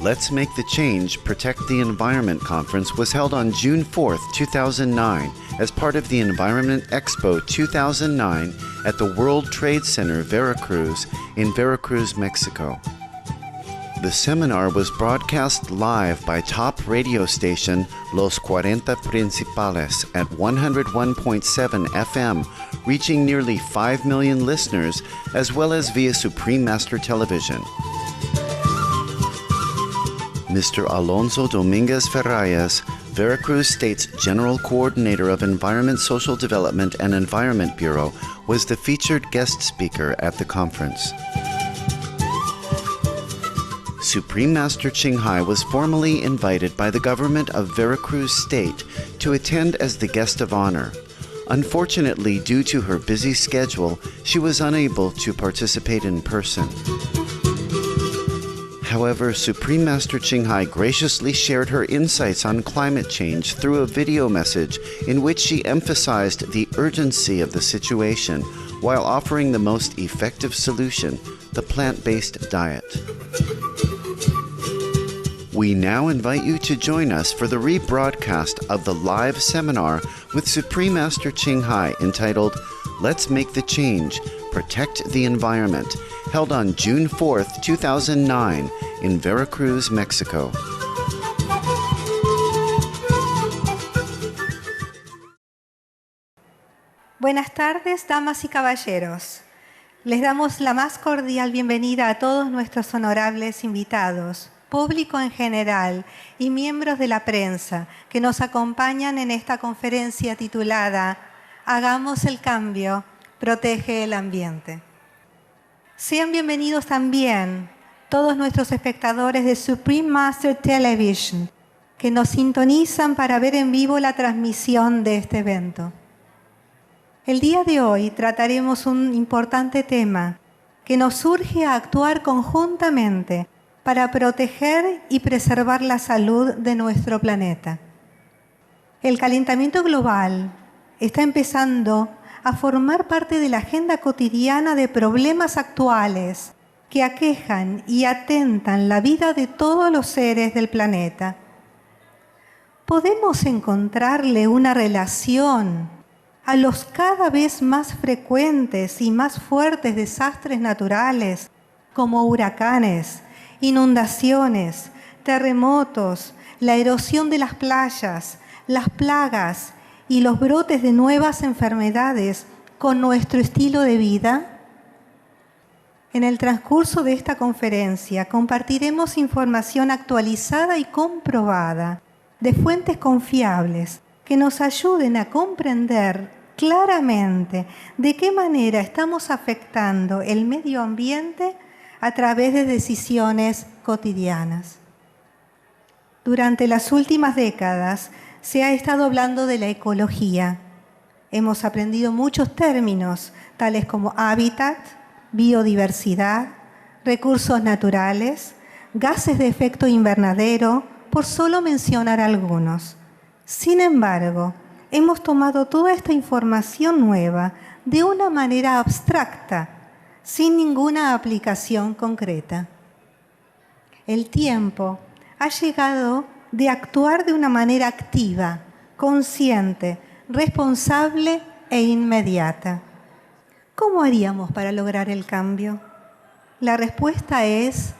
Let's Make the Change, Protect the Environment conference was held on June 4, 2009, as part of the Environment Expo 2009 at the World Trade Center, Veracruz, in Veracruz, Mexico. The seminar was broadcast live by top radio station Los 40 Principales at 101.7 FM, reaching nearly 5 million listeners, as well as via Supreme Master Television. Mr. Alonso Dominguez Ferrayas, Veracruz State's General Coordinator of Environment, Social Development, and Environment Bureau, was the featured guest speaker at the conference. Supreme Master Ching Hai was formally invited by the government of Veracruz State to attend as the guest of honor. Unfortunately, due to her busy schedule, she was unable to participate in person. However, Supreme Master Ching Hai graciously shared her insights on climate change through a video message in which she emphasized the urgency of the situation while offering the most effective solution, the plant-based diet. We now invite you to join us for the rebroadcast of the live seminar with Supreme Master Ching Hai entitled Let's Make the Change, Protect the Environment, held on June 4, 2009 in Veracruz, Mexico. Buenas tardes, damas y caballeros. Les damos la más cordial bienvenida a todos nuestros honorables invitados, público en general y miembros de la prensa que nos acompañan en esta conferencia titulada Hagamos el cambio, protege el ambiente. Sean bienvenidos también todos nuestros espectadores de Supreme Master Television que nos sintonizan para ver en vivo la transmisión de este evento. El día de hoy trataremos un importante tema que nos urge a actuar conjuntamente para proteger y preservar la salud de nuestro planeta. El calentamiento global está empezando a formar parte de la agenda cotidiana de problemas actuales que aquejan y atentan la vida de todos los seres del planeta. ¿Podemos encontrarle una relación a los cada vez más frecuentes y más fuertes desastres naturales como huracanes, inundaciones, terremotos, la erosión de las playas, las plagas y los brotes de nuevas enfermedades con nuestro estilo de vida? En el transcurso de esta conferencia compartiremos información actualizada y comprobada de fuentes confiables que nos ayuden a comprender claramente de qué manera estamos afectando el medio ambiente a través de decisiones cotidianas. Durante las últimas décadas se ha estado hablando de la ecología. Hemos aprendido muchos términos, tales como hábitat, biodiversidad, recursos naturales, gases de efecto invernadero, por solo mencionar algunos. Sin embargo, hemos tomado toda esta información nueva de una manera abstracta, sin ninguna aplicación concreta. El tiempo ha llegado de actuar de una manera activa, consciente, responsable e inmediata. ¿Cómo haríamos para lograr el cambio? La respuesta es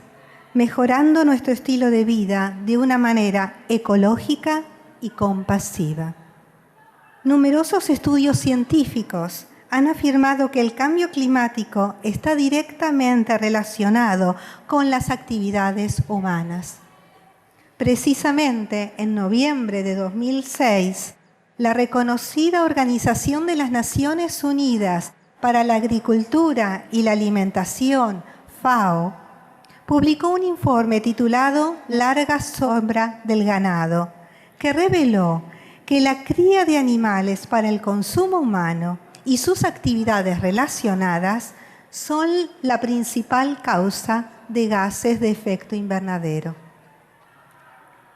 mejorando nuestro estilo de vida de una manera ecológica y compasiva. Numerosos estudios científicos han afirmado que el cambio climático está directamente relacionado con las actividades humanas. Precisamente en noviembre de 2006, la reconocida Organización de las Naciones Unidas para la Agricultura y la Alimentación, FAO, publicó un informe titulado Larga sombra del ganado, que reveló que la cría de animales para el consumo humano y sus actividades relacionadas son la principal causa de gases de efecto invernadero.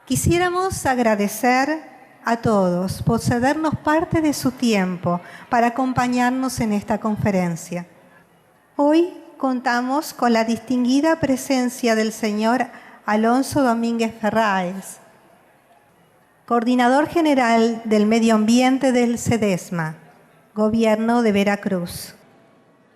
Quisiéramos agradecer a todos por cedernos parte de su tiempo para acompañarnos en esta conferencia. Hoy contamos con la distinguida presencia del señor Alonso Domínguez Ferráez, Coordinador General del Medio Ambiente del CEDESMA, Gobierno de Veracruz.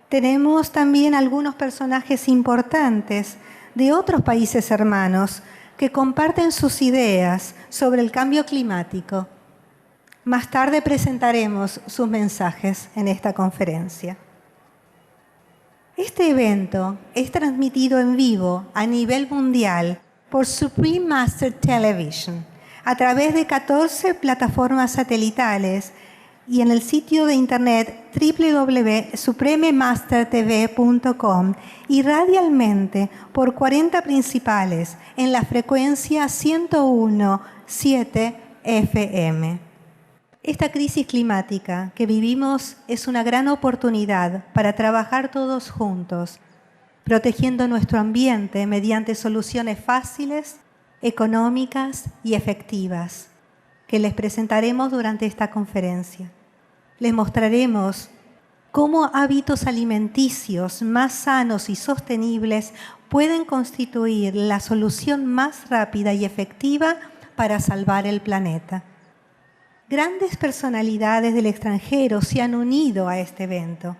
Tenemos también algunos personajes importantes de otros países hermanos que comparten sus ideas sobre el cambio climático. Más tarde presentaremos sus mensajes en esta conferencia. Este evento es transmitido en vivo a nivel mundial por Supreme Master Television a través de 14 plataformas satelitales y en el sitio de internet www.suprememastertv.com y radialmente por 40 principales en la frecuencia 101.7 FM. Esta crisis climática que vivimos es una gran oportunidad para trabajar todos juntos, protegiendo nuestro ambiente mediante soluciones fáciles, económicas y efectivas, que les presentaremos durante esta conferencia. Les mostraremos cómo hábitos alimenticios más sanos y sostenibles pueden constituir la solución más rápida y efectiva para salvar el planeta. Grandes personalidades del extranjero se han unido a este evento.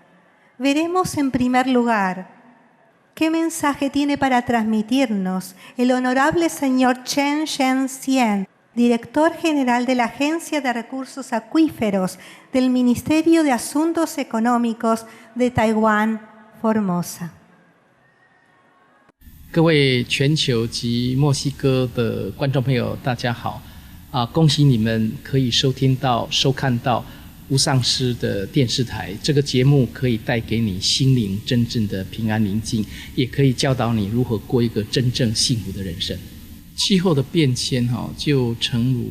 Veremos en primer lugar qué mensaje tiene para transmitirnos el honorable señor Chen Shenzhen, director general de la Agencia de Recursos Acuíferos del Ministerio de Asuntos Económicos de Taiwán, Formosa. 各位全球及墨西哥的观众朋友，大家好！恭喜你们可以收看到无上师的电视台，这个节目可以带给你心灵真正的平安宁静，也可以教导你如何过一个真正幸福的人生。气候的变迁就诚如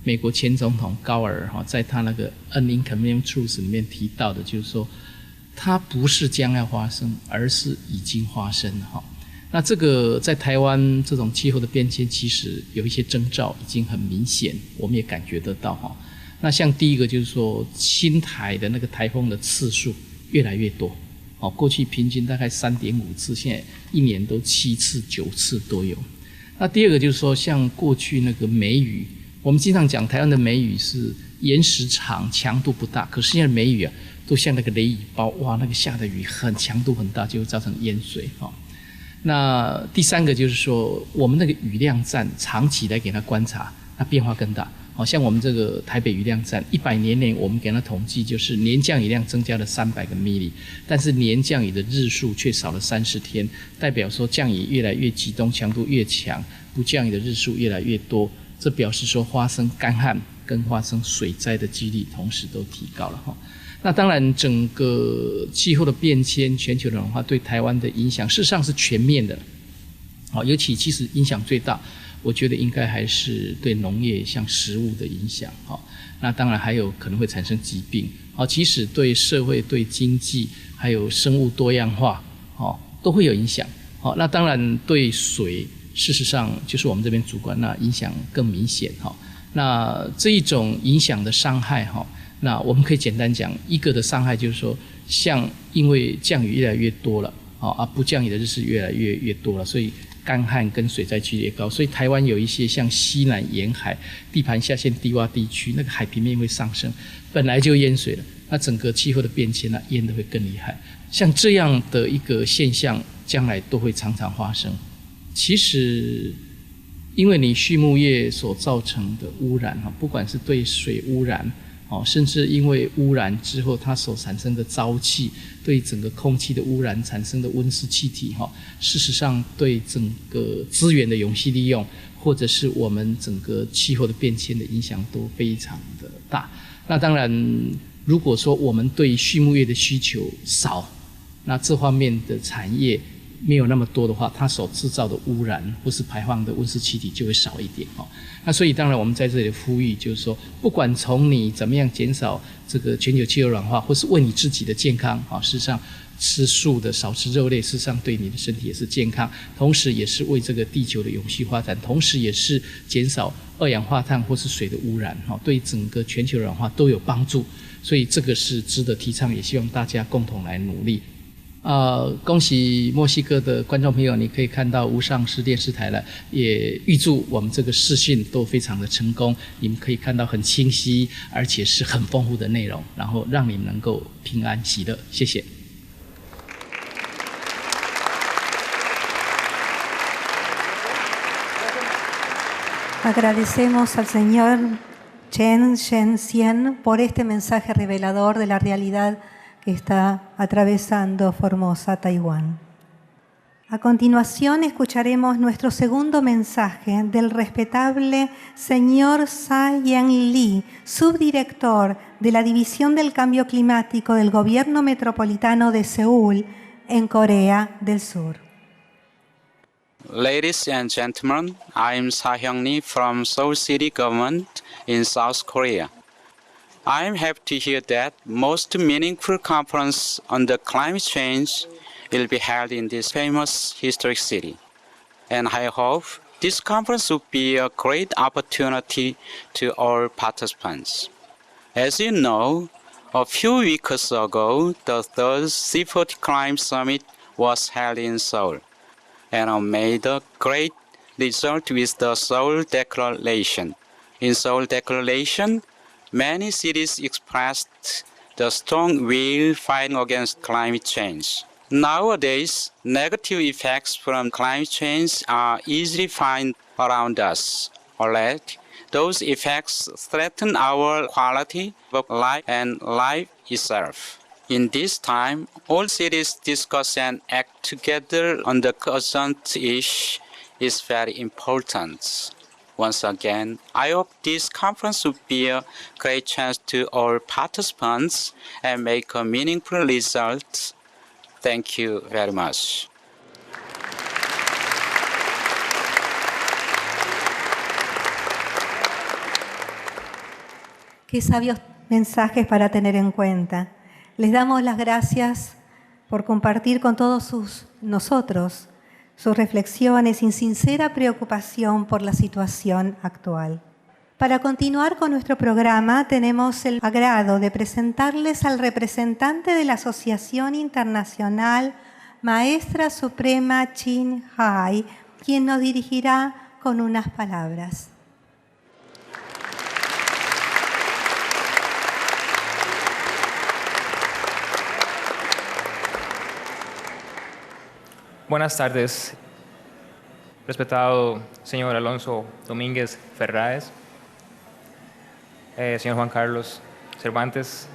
美国前总统高尔在他那个 An Inconvenient Truth 里面提到的，就是说它不是将要发生，而是已经发生了。那这个在台湾这种气候的变迁，其实有一些征兆已经很明显，我们也感觉得到。那像第一个就是说，新台的那个台风的次数越来越多。过去平均大概 3.5 次，现在一年都7次、9次都有。那第二个就是说，像过去那个梅雨，我们经常讲台湾的梅雨是延时长、强度不大，可是现在梅雨都像那个雷雨包，哇，那个下的雨很强度很大，就会造成淹水。那第三个就是说，我们那个雨量站长期来给它观察，那变化更大。像我们这个台北雨量站，100年内我们给它统计，就是年降雨量增加了300个 mm， 但是年降雨的日数却少了30天，代表说降雨越来越集中，强度越强，不降雨的日数越来越多，这表示说发生干旱跟发生水灾的几率同时都提高了。那当然，整个气候的变迁、全球暖化对台湾的影响，事实上是全面的。尤其其实影响最大，我觉得应该还是对农业像食物的影响。那当然还有可能会产生疾病。其实对社会、对经济，还有生物多样化，都会有影响。那当然对水，事实上就是我们这边主管，那影响更明显。那这一种影响的伤害，那我们可以简单讲，一个的伤害就是说，像因为降雨越来越多了，不降雨的日数越来越多了，所以干旱跟水灾几率越高，所以台湾有一些像西南沿海地盘下陷低洼地区，那个海平面会上升，本来就淹水了，那整个气候的变迁淹得会更厉害。像这样的一个现象，将来都会常常发生。其实，因为你畜牧业所造成的污染，不管是对水污染，甚至因为污染之后它所产生的沼气，对整个空气的污染产生的温室气体，事实上对整个资源的永续利用，或者是我们整个气候的变迁的影响都非常的大。那当然，如果说我们对畜牧业的需求少，那这方面的产业没有那么多的话，它所制造的污染或是排放的温室气体就会少一点。那所以当然我们在这里呼吁，就是说不管从你怎么样减少这个全球气候暖化，或是为你自己的健康，事实上吃素的少吃肉类，事实上对你的身体也是健康，同时也是为这个地球的永续发展，同时也是减少二氧化碳或是水的污染，对整个全球暖化都有帮助。所以这个是值得提倡，也希望大家共同来努力。恭喜墨西哥的观众朋友，你可以看到无上师电视台了，也预祝我们这个视讯都非常的成功，你们可以看到很清晰而且是很丰富的内容，然后让你们能够平安喜乐。谢谢。Agradecemos al señor Ching Hai por este mensaje revelador de la realidad que está atravesando Formosa, Taiwán. A continuación escucharemos nuestro segundo mensaje del respetable señor Sa-Yen Lee, subdirector de la División del Cambio Climático del Gobierno Metropolitano de Seúl, en Corea del Sur. Ladies and gentlemen, I am Sa-Hyung Lee from Seoul City Government in South Korea. I am happy to hear that most meaningful conference on the climate change will be held in this famous historic city. And I hope this conference will be a great opportunity to all participants. As you know, a few weeks ago, the third C40 Climate Summit was held in Seoul, and made a great result with the Seoul Declaration. In Seoul Declaration, many cities expressed the strong will fighting against climate change. Nowadays, negative effects from climate change are easily found around us. Already, those effects threaten our quality of life and life itself. In this time, all cities discuss and act together on the urgent issue is very important. Once again, I hope this conference will be a great chance to all participants and make a meaningful result. Thank you very much. Qué sabios mensajes para tener en cuenta. Les damos las gracias por compartir con todos nosotros sus reflexiones y sincera preocupación por la situación actual. Para continuar con nuestro programa, tenemos el agrado de presentarles al representante de la Asociación Internacional Maestra Suprema Ching Hai, quien nos dirigirá con unas palabras. Buenas tardes, respetado señor Alonso Domínguez Ferráez, señor Juan Carlos Cervantes,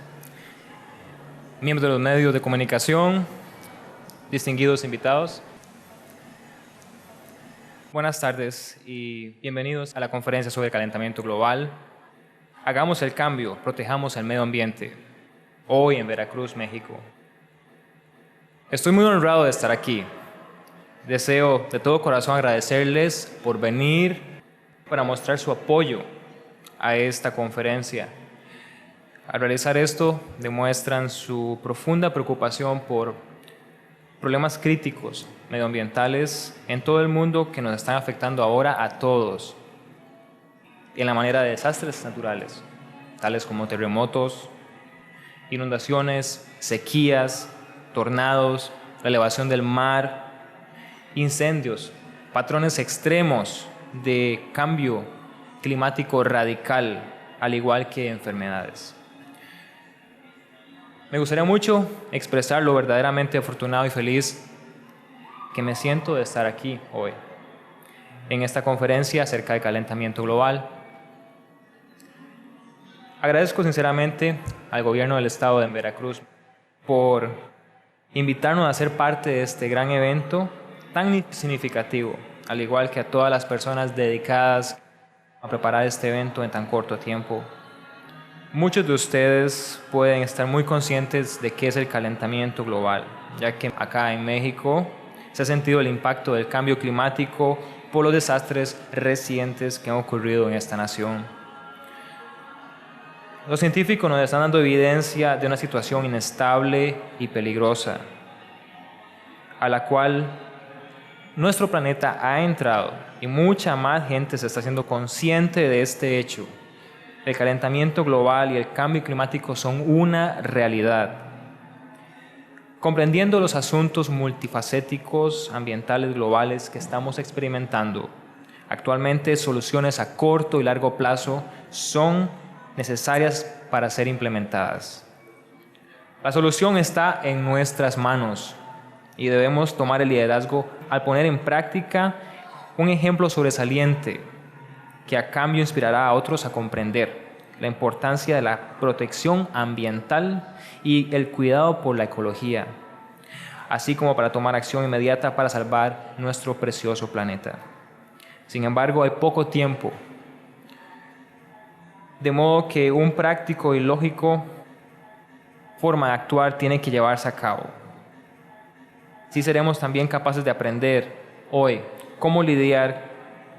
miembros de los medios de comunicación, distinguidos invitados. Buenas tardes y bienvenidos a la conferencia sobre el calentamiento global. Hagamos el cambio, protejamos el medio ambiente, hoy en Veracruz, México. Estoy muy honrado de estar aquí. Deseo de todo corazón agradecerles por venir para mostrar su apoyo a esta conferencia. Al realizar esto, demuestran su profunda preocupación por problemas críticos medioambientales en todo el mundo que nos están afectando ahora a todos, en la manera de desastres naturales, tales como terremotos, inundaciones, sequías, tornados, la elevación del mar, incendios, patrones extremos de cambio climático radical, al igual que enfermedades. Me gustaría mucho expresar lo verdaderamente afortunado y feliz que me siento de estar aquí hoy, en esta conferencia acerca del calentamiento global. Agradezco sinceramente al gobierno del estado de Veracruz por invitarnos a ser parte de este gran evento tan significativo, al igual que a todas las personas dedicadas a preparar este evento en tan corto tiempo. Muchos de ustedes pueden estar muy conscientes de qué es el calentamiento global, ya que acá en México se ha sentido el impacto del cambio climático por los desastres recientes que han ocurrido en esta nación. Los científicos nos están dando evidencia de una situación inestable y peligrosa, a la cual nuestro planeta ha entrado y mucha más gente se está haciendo consciente de este hecho. El calentamiento global y el cambio climático son una realidad. Comprendiendo los asuntos multifacéticos ambientales globales que estamos experimentando, actualmente soluciones a corto y largo plazo son necesarias para ser implementadas. La solución está en nuestras manos y debemos tomar el liderazgo al poner en práctica un ejemplo sobresaliente que a cambio inspirará a otros a comprender la importancia de la protección ambiental y el cuidado por la ecología, así como para tomar acción inmediata para salvar nuestro precioso planeta. Sin embargo, hay poco tiempo, de modo que un práctico y lógico forma de actuar tiene que llevarse a cabo. Sí seremos también capaces de aprender hoy cómo lidiar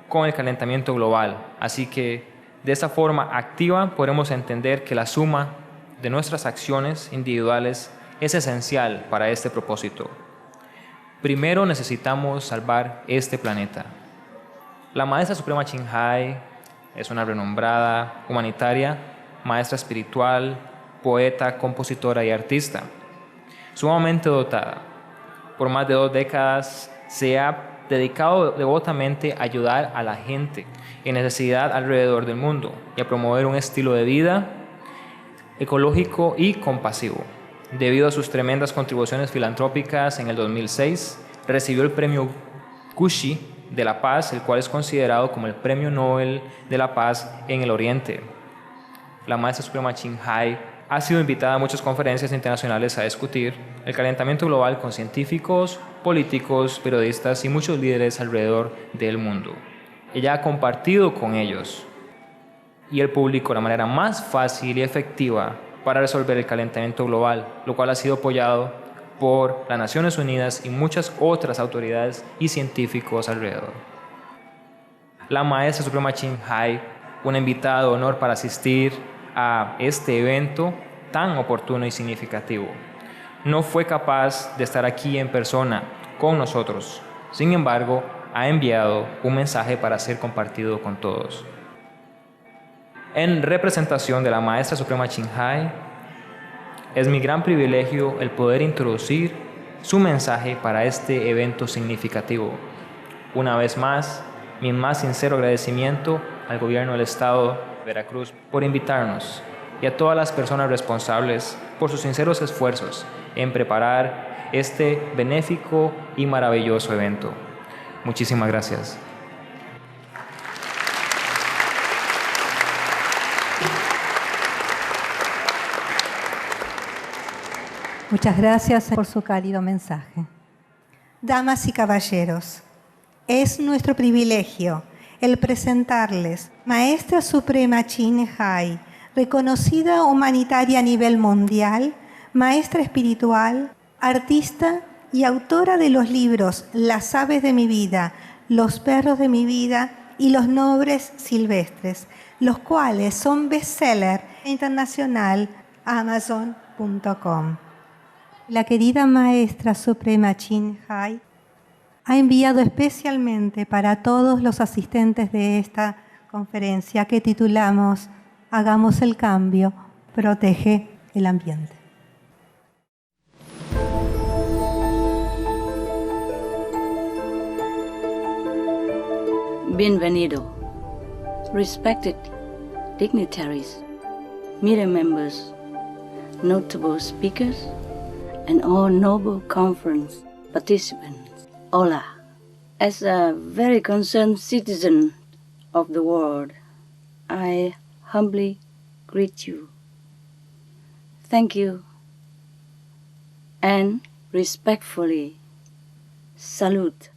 con el calentamiento global, así que de esta forma activa podremos entender que la suma de nuestras acciones individuales es esencial para este propósito. Primero necesitamos salvar este planeta. La Maestra Suprema Ching Hai es una renombrada humanitaria, maestra espiritual, poeta, compositora y artista. Sumamente dotada, por más de 2 décadas se ha dedicado devotamente a ayudar a la gente en necesidad alrededor del mundo y a promover un estilo de vida ecológico y compasivo. Debido a sus tremendas contribuciones filantrópicas, en el 2006 recibió el premio Mexico.She de la Paz, el cual es considerado como el Premio Nobel de la Paz en el Oriente. La Maestra Suprema Ching Hai ha sido invitada a muchas conferencias internacionales a discutir el calentamiento global con científicos, políticos, periodistas y muchos líderes alrededor del mundo. Ella ha compartido con ellos y el público la manera más fácil y efectiva para resolver el calentamiento global, lo cual ha sido apoyado por las Naciones Unidas y muchas otras autoridades y científicos alrededor. La Maestra Suprema Ching Hai, una invitada de honor para asistir a este evento tan oportuno y significativo, no fue capaz de estar aquí en persona con nosotros. Sin embargo, ha enviado un mensaje para ser compartido con todos. En representación de la Maestra Suprema Ching Hai, es mi gran privilegio el poder introducir su mensaje para este evento significativo. Una vez más, mi más sincero agradecimiento al Gobierno del Estado de Veracruz por invitarnos y a todas las personas responsables por sus sinceros esfuerzos en preparar este benéfico y maravilloso evento. Muchísimas gracias. Muchas gracias por su cálido mensaje. Damas y caballeros, es nuestro privilegio el presentarles Maestra Suprema Ching Hai, reconocida humanitaria a nivel mundial, maestra espiritual, artista y autora de los libros Las aves de mi vida, Los perros de mi vida y Los nombres silvestres, los cuales son bestseller internacional a Amazon.com. La querida Maestra Suprema Ching Hai ha enviado especialmente para todos los asistentes de esta conferencia que titulamos Hagamos el cambio, protege el ambiente. Bienvenido, respected dignitaries, meeting members, notable speakers, and all noble conference participants. Hola. As a very concerned citizen of the world, I humbly greet you. Thank you and respectfully salute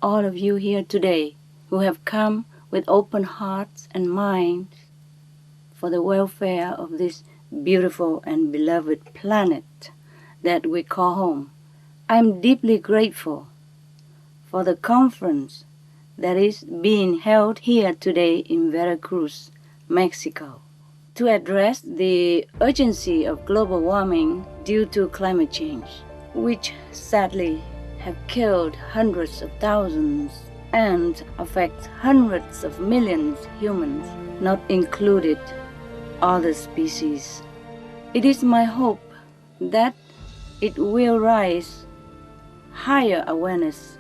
all of you here today who have come with open hearts and minds for the welfare of this beautiful and beloved planet that we call home. I'm deeply grateful for the conference that is being held here today in Veracruz, Mexico, to address the urgency of global warming due to climate change, which sadly have killed hundreds of thousands and affects hundreds of millions of humans, not included other species. It is my hope that it will raise higher awareness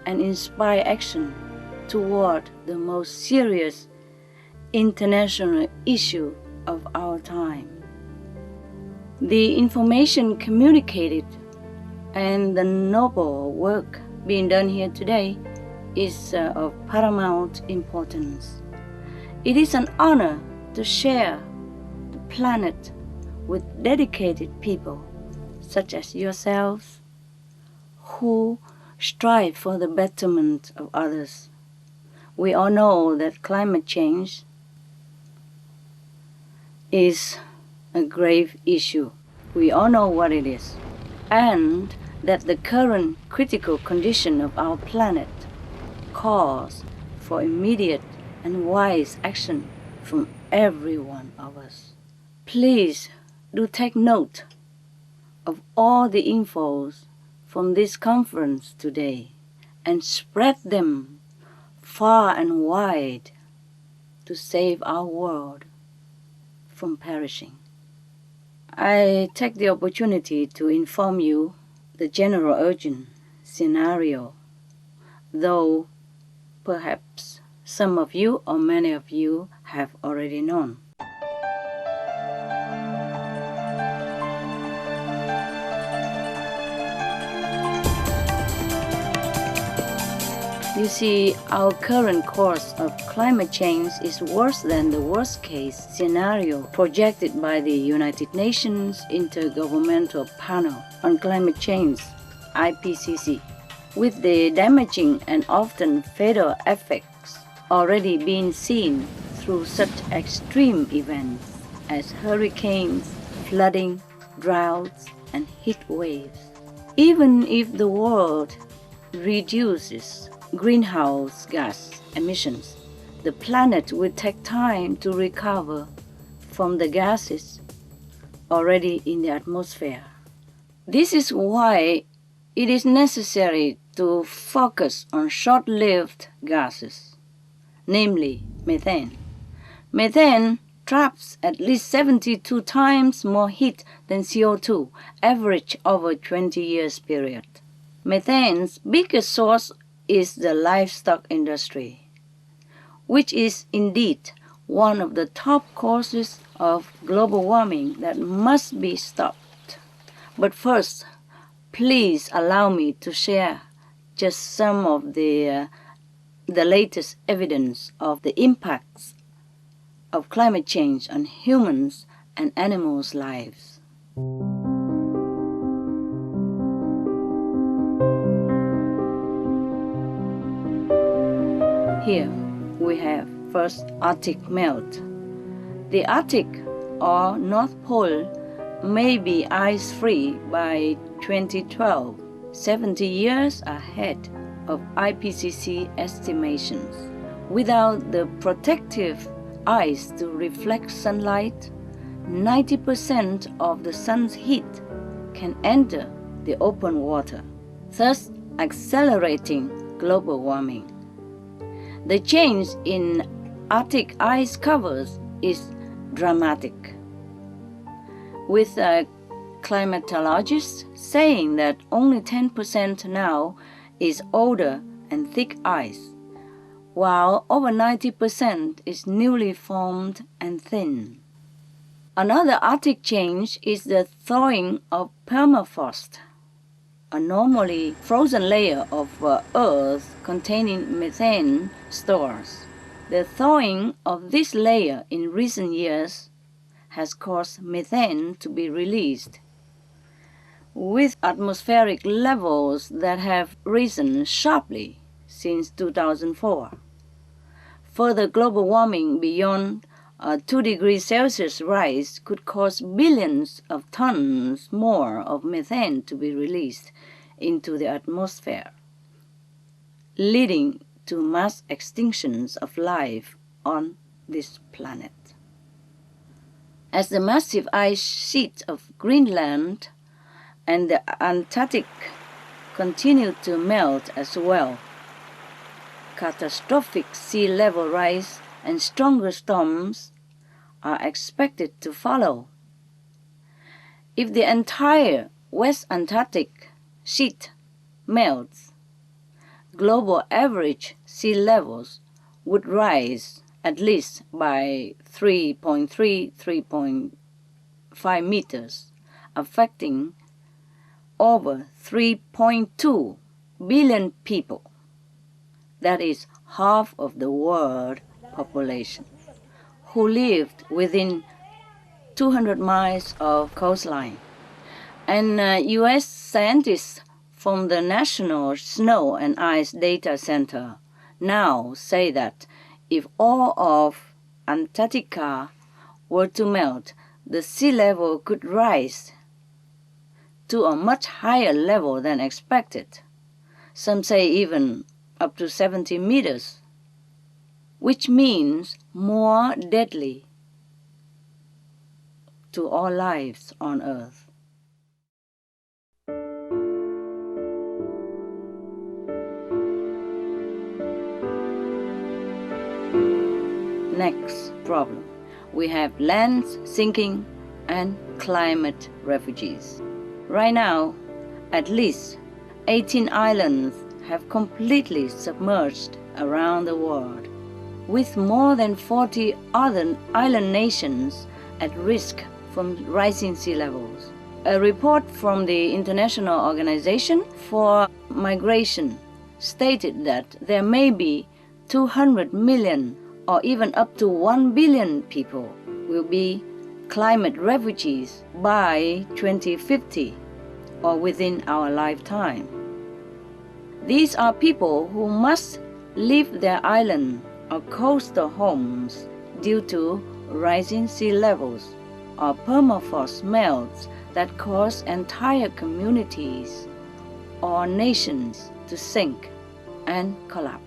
and inspire action toward the most serious international issue of our time. The information communicated and the noble work being done here today is of paramount importance. It is an honor to share the planet with dedicated people such as yourselves who strive for the betterment of others. We all know that climate change is a grave issue. We all know what it is, and that the current critical condition of our planet calls for immediate and wise action from every one of us. Please do take note of all the infos from this conference today and spread them far and wide to save our world from perishing. I take the opportunity to inform you the general urgent scenario, though perhaps some of you or many of you have already known. You see, our current course of climate change is worse than the worst-case scenario projected by the United Nations Intergovernmental Panel on Climate Change, IPCC, with the damaging and often fatal effects already being seen through such extreme events as hurricanes, flooding, droughts, and heat waves. Even if the world reduces greenhouse gas emissions, the planet will take time to recover from the gases already in the atmosphere. This is why it is necessary to focus on short-lived gases, namely methane. Methane traps at least 72 times more heat than CO2, average over a 20 years period. Methane's biggest source is the livestock industry, which is indeed one of the top causes of global warming that must be stopped. But first, please allow me to share just some of the latest evidence of the impacts of climate change on humans and animals' lives. Here we have first Arctic melt. The Arctic or North Pole may be ice-free by 2012, 70 years ahead of IPCC estimations. Without the protective ice to reflect sunlight, 90% of the sun's heat can enter the open water, thus accelerating global warming. The change in Arctic ice covers is dramatic, with climatologists saying that only 10% now is older and thick ice, while over 90% is newly formed and thin. Another Arctic change is the thawing of permafrost, a normally frozen layer of Earth containing methane stores. The thawing of this layer in recent years has caused methane to be released, with atmospheric levels that have risen sharply since 2004. Further global warming beyond a 2 degrees Celsius rise could cause billions of tons more of methane to be released into the atmosphere, leading to mass extinctions of life on this planet. As the massive ice sheet of Greenland and the Antarctic continue to melt as well, catastrophic sea level rise and stronger storms are expected to follow. If the entire West Antarctic sheet melts, global average sea levels would rise at least by 3.5 meters, affecting over 3.2 billion people. That is half of the world population, who lived within 200 miles of coastline. And U.S. scientists from the National Snow and Ice Data Center now say that if all of Antarctica were to melt, the sea level could rise to a much higher level than expected. Some say even up to 70 meters, which means more deadly to all lives on Earth. Next problem, we have land sinking and climate refugees. Right now, at least 18 islands have completely submerged around the world, with more than 40 other island nations at risk from rising sea levels. A report from the International Organization for Migration stated that there may be 200 million or even up to 1 billion people will be climate refugees by 2050 or within our lifetime. These are people who must leave their island or coastal homes due to rising sea levels or permafrost melts that cause entire communities or nations to sink and collapse.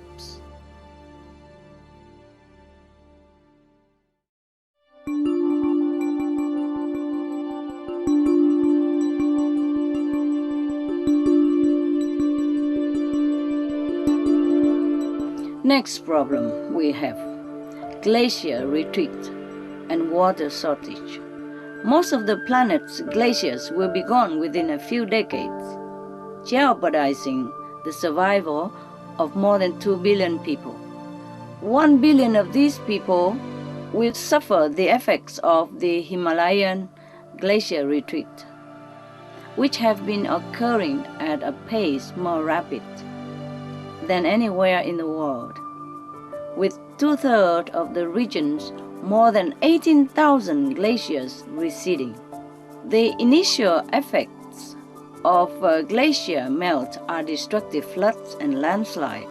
Next problem we have glacier retreat and water shortage. Most of the planet's glaciers will be gone within a few decades, jeopardizing the survival of more than 2 billion people. 1 billion of these people will suffer the effects of the Himalayan glacier retreat, which have been occurring at a pace more rapid than anywhere in the world, with 2/3 of the region's more than 18,000 glaciers receding. The initial effects of glacier melt are destructive floods and landslide.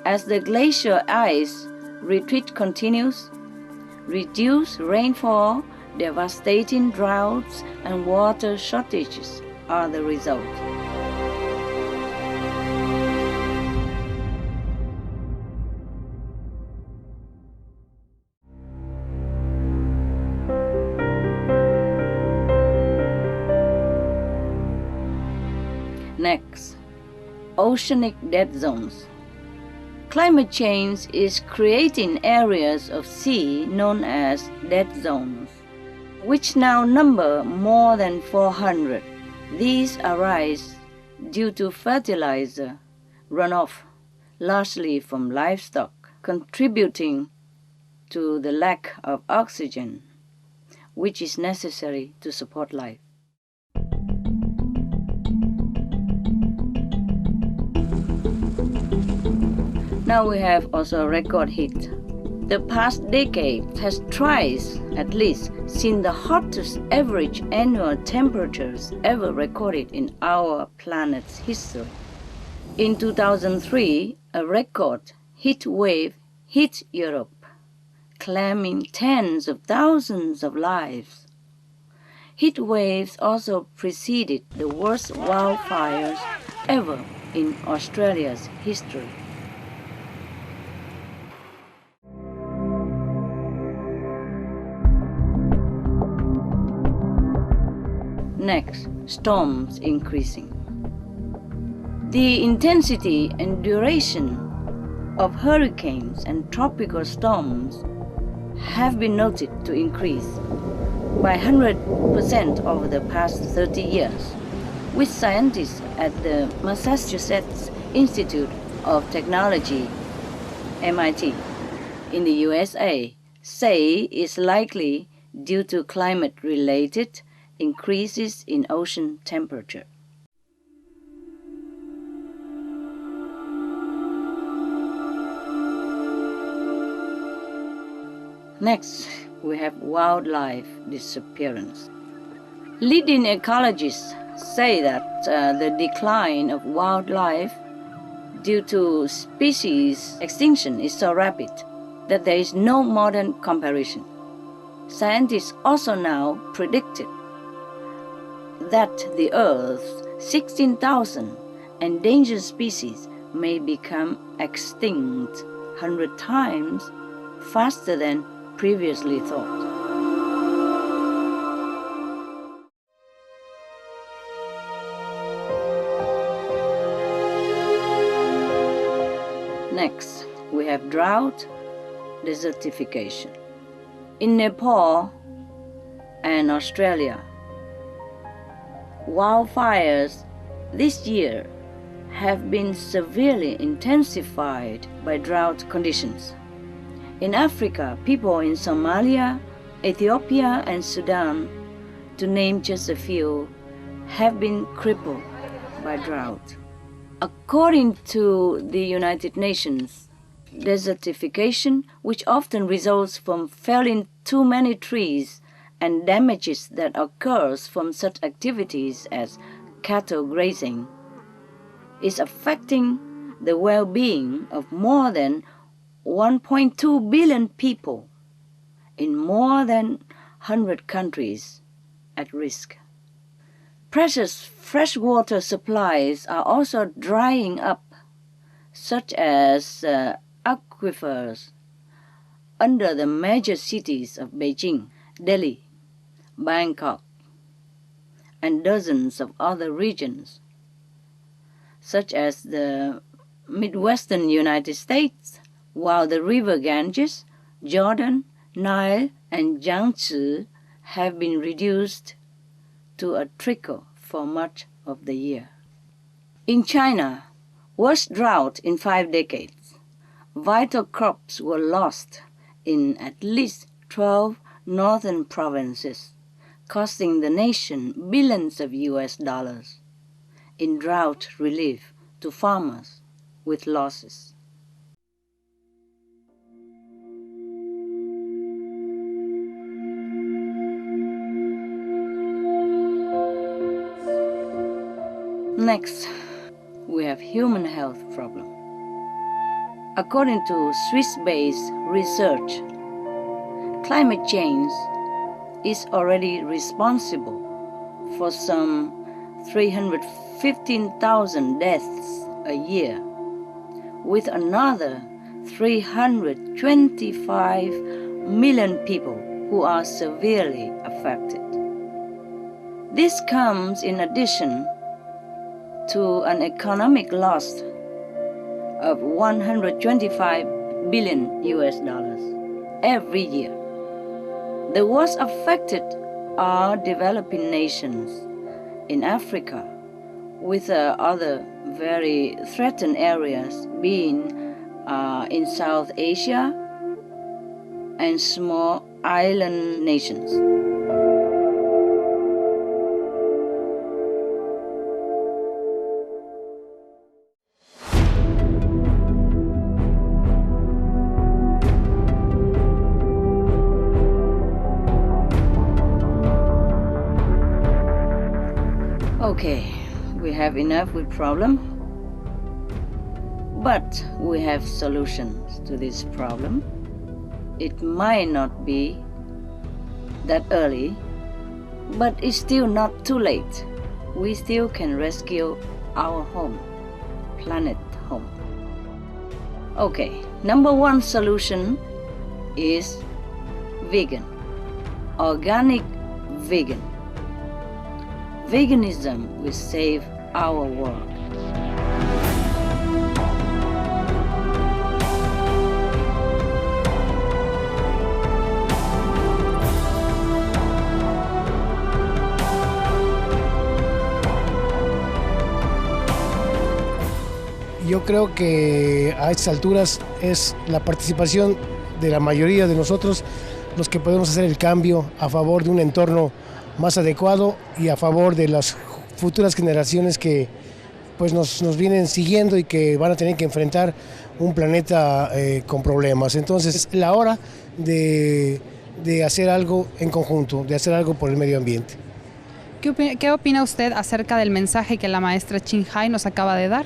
As the glacier ice retreat continues, reduced rainfall, devastating droughts, and water shortages are the result. Next, oceanic dead zones. Climate change is creating areas of sea known as dead zones, which now number more than 400. These arise due to fertilizer runoff, largely from livestock, contributing to the lack of oxygen, which is necessary to support life. Now we have also a record heat. The past decade has twice, at least, seen the hottest average annual temperatures ever recorded in our planet's history. In 2003, a record heat wave hit Europe, claiming tens of thousands of lives. Heat waves also preceded the worst wildfires ever in Australia's history. Next, storms increasing. The intensity and duration of hurricanes and tropical storms have been noted to increase. by 100% over the past 30 years, which scientists at the Massachusetts Institute of Technology, MIT, in the USA, say is likely due to climate-related increases in ocean temperature. Next, we have wildlife disappearance. Leading ecologists say that the decline of wildlife due to species extinction is so rapid that there is no modern comparison. Scientists also now predicted that the Earth's 16,000 endangered species may become extinct 100 times faster than previously thought. Next, we have drought, desertification. In Nepal and Australia, wildfires this year have been severely intensified by drought conditions. In Africa, people in Somalia, Ethiopia, and Sudan, to name just a few, have been crippled by drought. According to the United Nations, desertification, which often results from felling too many trees and damages that occurs from such activities as cattle grazing, is affecting the well-being of more than 1.2 billion people in more than 100 countries at risk. Precious freshwater supplies are also drying up, such as aquifers under the major cities of Beijing, Delhi, Bangkok, and dozens of other regions, such as the Midwestern United States, while the river Ganges, Jordan, Nile, and Yangtze have been reduced to a trickle for much of the year. In China, worst drought in 5 decades. Vital crops were lost in at least 12 northern provinces, costing the nation billions of US dollars in drought relief to farmers with losses. Next, we have human health problem. According to Swiss-based research, climate change is already responsible for some 315,000 deaths a year, with another 325 million people who are severely affected. This comes in addition to an economic loss of 125 billion US dollars every year. The worst affected are developing nations in Africa, with other very threatened areas being in South Asia and small island nations. Okay, we have enough with problem, but we have solutions to this problem. It might not be that early, but it's still not too late. We still can rescue our home, planet home. Okay, number one solution is vegan, organic vegan. Veganism will save our world. Yo creo que a estas alturas es la participación de la mayoría de nosotros los que podemos hacer el cambio a favor de un entorno más adecuado y a favor de las futuras generaciones que pues nos vienen siguiendo y que van a tener que enfrentar un planeta con problemas. Entonces es la hora de hacer algo en conjunto, de hacer algo por el medio ambiente. ¿Qué opina usted acerca del mensaje que la maestra Ching Hai nos acaba de dar?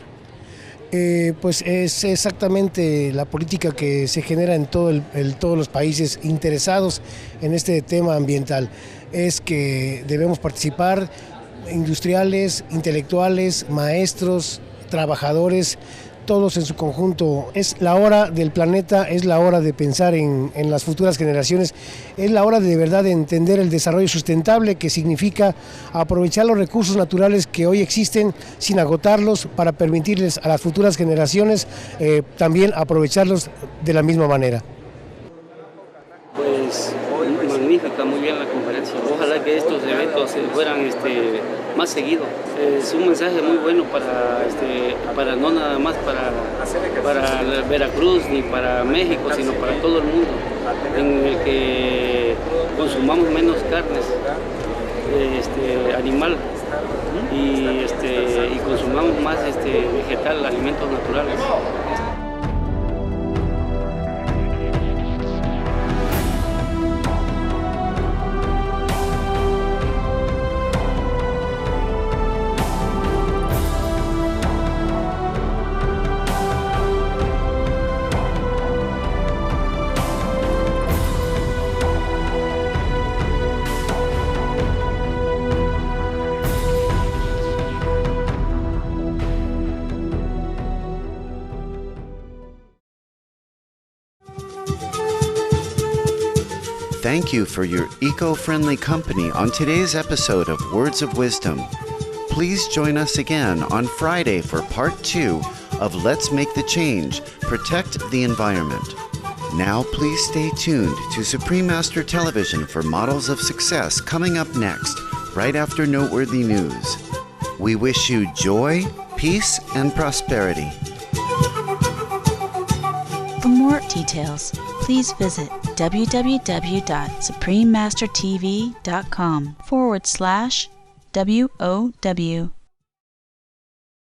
Pues es exactamente la política que se genera en todos los países interesados en este tema ambiental. Es que debemos participar industriales, intelectuales, maestros, trabajadores, todos en su conjunto. Es la hora del planeta, es la hora de pensar en las futuras generaciones, es la hora de verdad de entender el desarrollo sustentable, que significa aprovechar los recursos naturales que hoy existen sin agotarlos para permitirles a las futuras generaciones también aprovecharlos de la misma manera. Pues magnífica, muy bien la conferencia. Ojalá que estos eventos fueran más seguidos. Es un mensaje muy bueno para no nada más para Veracruz ni para México, sino para todo el mundo, en el que consumamos menos carnes animal y consumamos más vegetal, alimentos naturales. Thank you for your eco-friendly company on today's episode of Words of Wisdom. Please join us again on Friday for part 2 of Let's Make the Change, Protect the Environment. Now please stay tuned to Supreme Master Television for Models of Success coming up next, right after Noteworthy News. We wish you joy, peace, and prosperity. For more details, please visit www.suprememastertv.com/WOW.